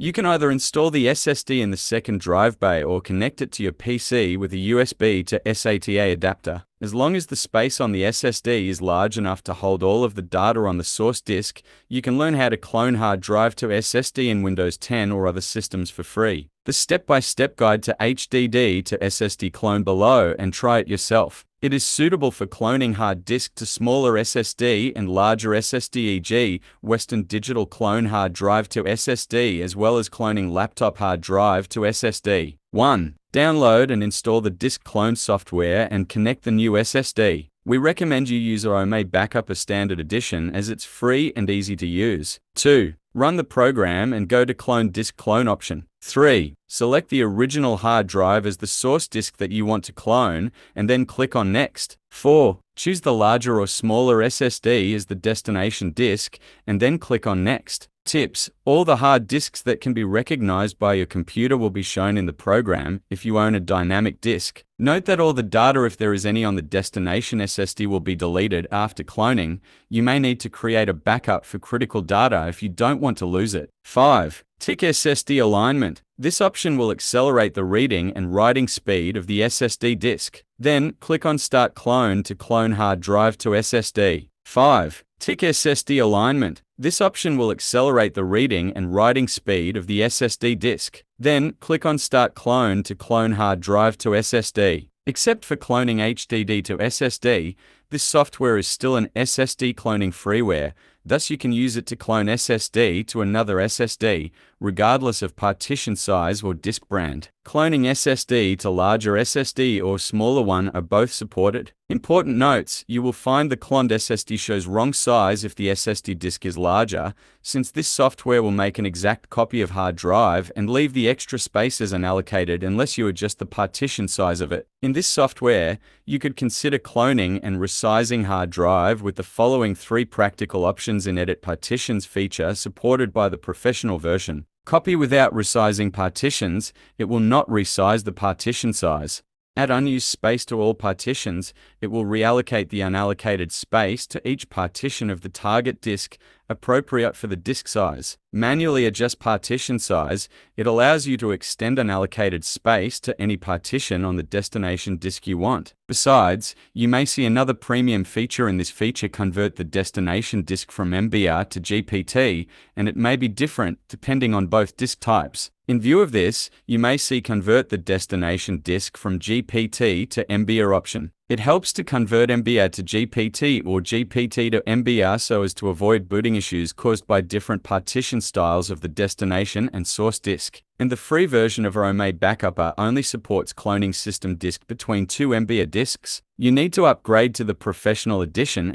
You can either install the SSD in the second drive bay or connect it to your PC with a USB to SATA adapter. As long as the space on the SSD is large enough to hold all of the data on the source disk, you can learn how to clone hard drive to SSD in Windows 10 or other systems for free. The step-by-step guide to HDD to SSD clone below and try it yourself. It is suitable for cloning hard disk to smaller SSD and larger SSD, e.g., Western Digital clone hard drive to SSD, as well as cloning laptop hard drive to SSD. 1. Download and install the disk clone software and connect the new SSD. We recommend you use HDD Backup as standard edition as it's free and easy to use. 2. Run the program and go to Clone Disk Clone option. 3. Select the original hard drive as the source disk that you want to clone, and then click on Next. 4. Choose the larger or smaller SSD as the destination disk, and then click on Next. Tips: all the hard disks that can be recognized by your computer will be shown in the program if you own a dynamic disk. Note that all the data, if there is any on the destination SSD, will be deleted after cloning. You may need to create a backup for critical data if you don't want to lose it. 5. Tick SSD alignment. This option will accelerate the reading and writing speed of the SSD disk. Then, click on Start Clone to clone hard drive to SSD. 5. Tick SSD alignment. This option will accelerate the reading and writing speed of the SSD disk. Then, click on Start Clone to clone hard drive to SSD. Except for cloning HDD to SSD, this software is still an SSD cloning freeware, thus you can use it to clone SSD to another SSD, regardless of partition size or disk brand. Cloning SSD to larger SSD or smaller one are both supported. Important notes: you will find the cloned SSD shows wrong size if the SSD disk is larger, since this software will make an exact copy of hard drive and leave the extra spaces unallocated unless you adjust the partition size of it. In this software, you could consider cloning and resizing hard drive with the following 3 practical options in Edit Partitions feature supported by the professional version. Copy without resizing partitions. It will not resize the partition size. Add unused space to all partitions. It will reallocate the unallocated space to each partition of the target disk appropriate for the disk size. Manually adjust partition size. It allows you to extend unallocated space to any partition on the destination disk you want. Besides, you may see another premium feature in this feature: convert the destination disk from MBR to GPT, and it may be different depending on both disk types. In view of this, you may see convert the destination disk from GPT to MBR option. It helps to convert MBR to GPT or GPT to MBR so as to avoid booting issues caused by different partition styles of the destination and source disk. And the free version of HDD Backup only supports cloning system disk between 2 MBR disks. You need to upgrade to the professional edition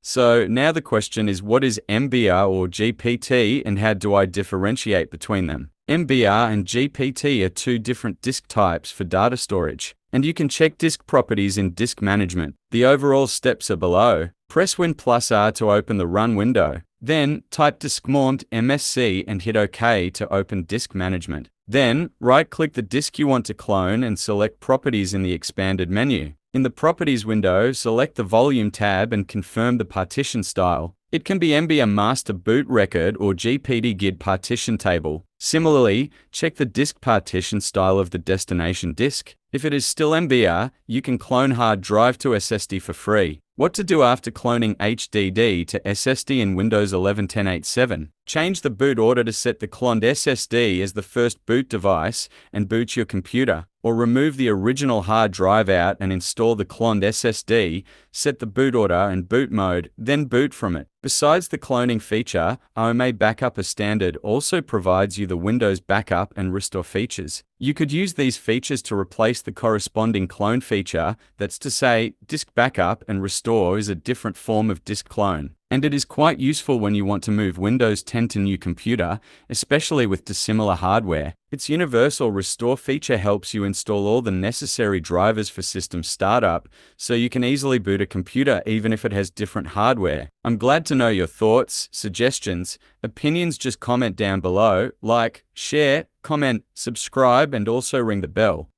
So now the question is, what is MBR or GPT and how do I differentiate between them? MBR and GPT are 2 different disk types for data storage, and you can check disk properties in Disk Management. The overall steps are below. Press Win+R to open the Run window. Then, type diskmount MSC and hit OK to open Disk Management. Then, right-click the disk you want to clone and select Properties in the expanded menu. In the Properties window, select the Volume tab and confirm the partition style. It can be MBR master boot record or GPT GID partition table. Similarly, check the disk partition style of the destination disk. If it is still MBR, you can clone hard drive to SSD for free. What to do after cloning HDD to SSD in Windows 11 10.8.7. Change the boot order to set the cloned SSD as the first boot device and boot your computer, or remove the original hard drive out and install the cloned SSD, set the boot order and boot mode, then boot from it. Besides the cloning feature, HDD Backup as standard also provides you the Windows Backup and Restore features. You could use these features to replace the corresponding clone feature, that's to say, Disk Backup and Restore is a different form of disk clone. And it is quite useful when you want to move Windows 10 to new computer, especially with dissimilar hardware. Its Universal Restore feature helps you install all the necessary drivers for system startup, so you can easily boot a computer even if it has different hardware. I'm glad to know your thoughts, suggestions, opinions. Just comment down below, like, share, comment, subscribe, and also ring the bell.